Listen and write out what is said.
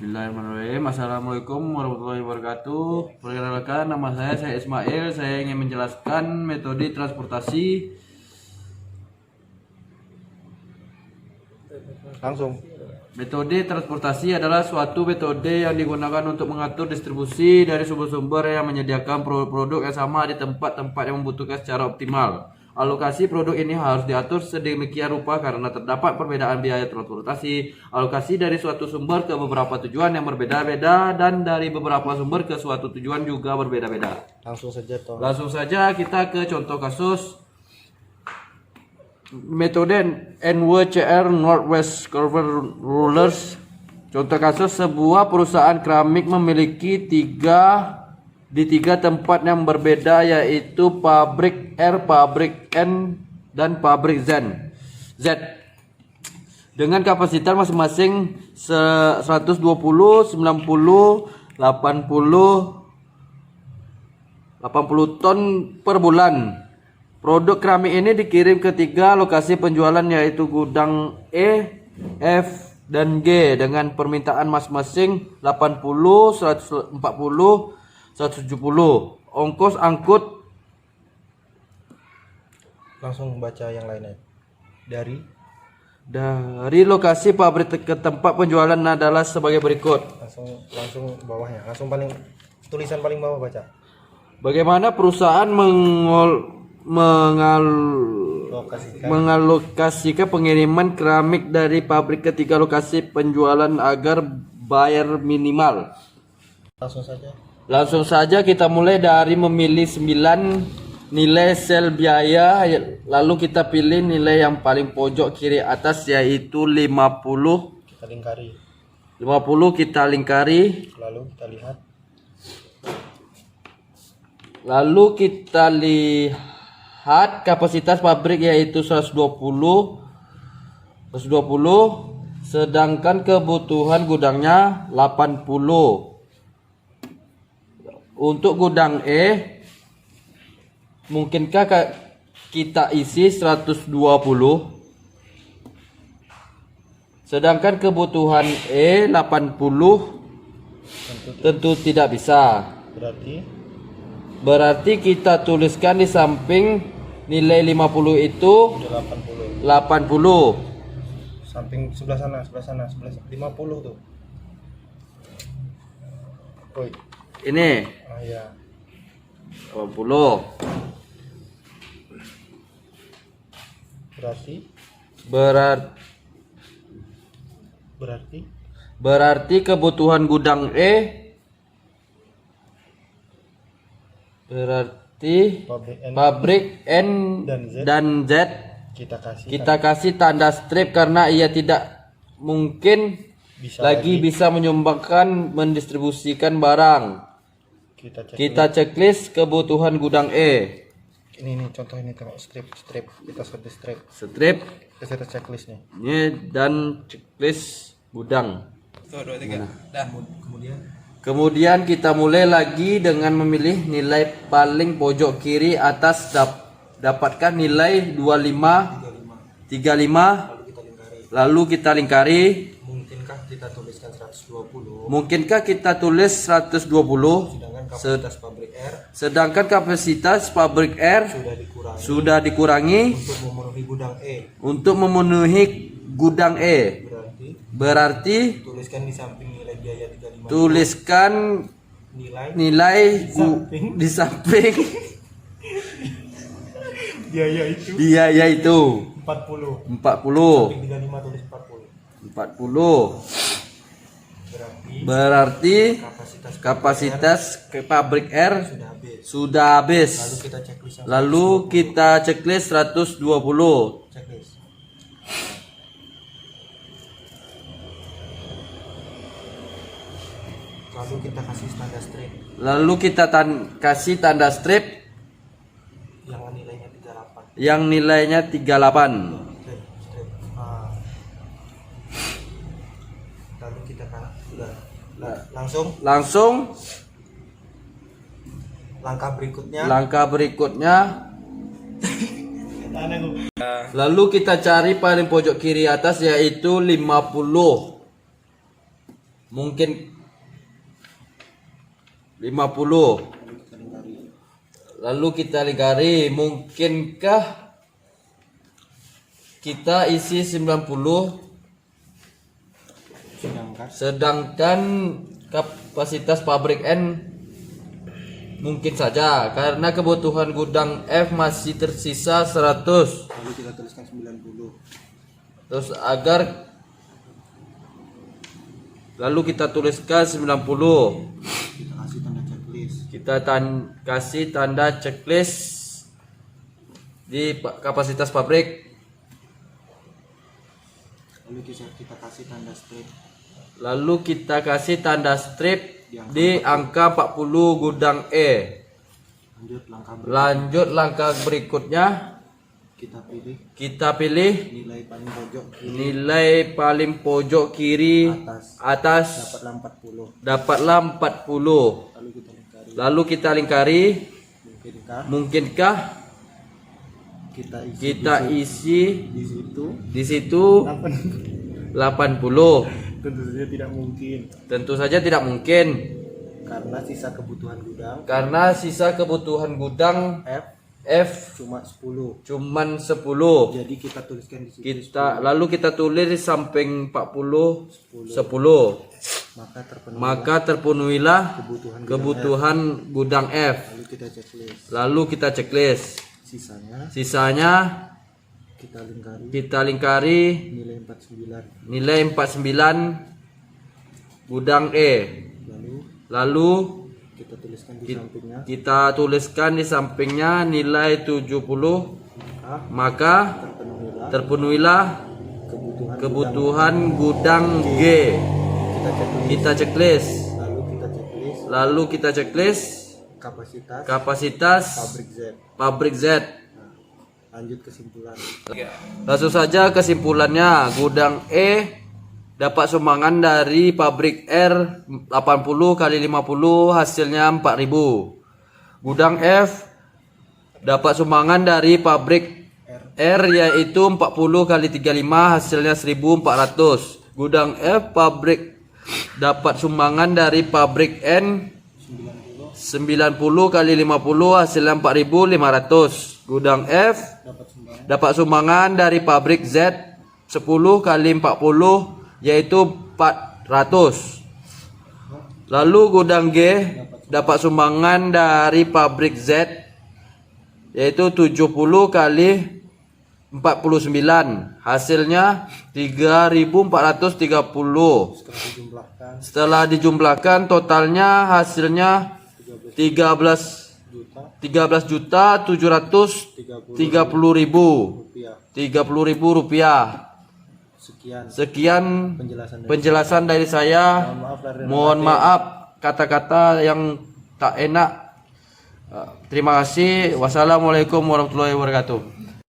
Bismillahirrahmanirrahim. Assalamualaikum warahmatullahi wabarakatuh. Perkenalkan, nama saya Ismail. Saya ingin menjelaskan metode transportasi. Langsung. Metode transportasi adalah suatu metode yang digunakan untuk mengatur distribusi dari sumber-sumber yang menyediakan produk-produk yang sama di tempat-tempat yang membutuhkan secara optimal. Alokasi produk ini harus diatur sedemikian rupa karena terdapat perbedaan biaya transportasi. Alokasi dari suatu sumber ke beberapa tujuan yang berbeda-beda dan dari beberapa sumber ke suatu tujuan juga berbeda-beda. Langsung saja kita ke contoh kasus. Metode NWCR Northwest Curve Rulers. Contoh kasus, sebuah perusahaan keramik memiliki tiga tempat yang berbeda, yaitu pabrik R, pabrik N, dan pabrik Z. Dengan kapasitas masing-masing 120, 90, 80 ton per bulan. Produk keramik ini dikirim ke tiga lokasi penjualan, yaitu gudang E, F, dan G dengan permintaan masing-masing 80, 140, 170. Ongkos angkut. Langsung baca yang lainnya. Dari lokasi pabrik ke tempat penjualan adalah sebagai berikut. Langsung bawahnya. Tulisan paling bawah baca. Bagaimana perusahaan mengalokasikan pengiriman keramik dari pabrik ke tiga lokasi penjualan agar bayar minimal? Langsung saja kita mulai dari memilih 9 nilai sel biaya, lalu kita pilih nilai yang paling pojok kiri atas, yaitu 50. Kita lingkari. 50 kita lingkari. Lalu kita lihat kapasitas pabrik, yaitu 120, sedangkan kebutuhan gudangnya 80. Untuk gudang E, mungkinkah kita isi 120? Sedangkan kebutuhan E 80, tentu tidak bisa. Berarti kita tuliskan di samping nilai 50 itu 80. Samping sebelah sana, 50 tuh. Oi. Ini. Ah ya. 80. Berarti kebutuhan gudang E, berarti pabrik N dan Z kita kasih tanda strip karena ia tidak mungkin bisa menyumbangkan mendistribusikan barang. Kita checklist kebutuhan gudang E. Ini contoh ini, tengok strip. Kita seperti strip. Kita checklist nih. Ini dan checklist gudang. Kemudian kita mulai lagi dengan memilih nilai paling pojok kiri atas. Dapatkan nilai 25, 35. Lalu kita lingkari. Mungkinkah kita tulis 120? Sedangkan kapasitas pabrik R sudah dikurangi untuk memenuhi gudang E. Berarti tuliskan nilai di samping biaya itu 40. 40. Berarti kapasitas ke pabrik R sudah habis. Lalu kita checklist 120. Lalu kita kasih tanda strip yang nilainya 38. Lalu kita langsung langkah berikutnya lalu kita cari paling pojok kiri atas, yaitu 50. mungkin 50. Lalu kita lingkari, mungkinkah kita isi 90 sedangkan kapasitas pabrik N mungkin saja karena kebutuhan gudang F masih tersisa 100. Lalu kita tuliskan 90. Terus lalu kita tuliskan 90. Kita kasih tanda checklist. Kita kasih tanda checklist di kapasitas pabrik. Lalu kita kasih tanda strip. Lalu kita kasih tanda strip di angka 40 gudang E. Lanjut langkah berikutnya. Kita pilih nilai paling pojok kiri atas dapatlah 40. Lalu kita lingkari, mungkinkah kita isi di situ 80. Tentu saja tidak mungkin karena sisa kebutuhan gudang F cuman 10. Jadi kita tuliskan di situ. Lalu kita tulis di samping 40 10. Maka terpenuhilah kebutuhan gudang F. Lalu kita checklist. Sisanya kita lingkari nilai 49 gudang E. Lalu kita tuliskan di sampingnya nilai 70. Maka terpenuhilah kebutuhan gudang G. Kita checklist. Lalu kita checklist kapasitas pabrik Z. Lanjut kesimpulan. Langsung saja kesimpulannya, gudang E dapat sumbangan dari pabrik R 80 kali 50 hasilnya 4000. Gudang F dapat sumbangan dari pabrik R yaitu 40 kali 35 hasilnya 1400. Gudang F pabrik dapat sumbangan dari pabrik N 90 kali 50 hasilnya 4500. Gudang F dapat sumbangan dari pabrik Z 10 kali 40 yaitu 400. Lalu gudang G dapat sumbangan dari pabrik Z yaitu 70 kali 49 hasilnya 3430. Setelah dijumlahkan totalnya hasilnya 13.730.000 rupiah. Sekian penjelasan dari saya. Mohon maaf kata-kata yang tak enak. Terima kasih. Wassalamualaikum warahmatullahi wabarakatuh.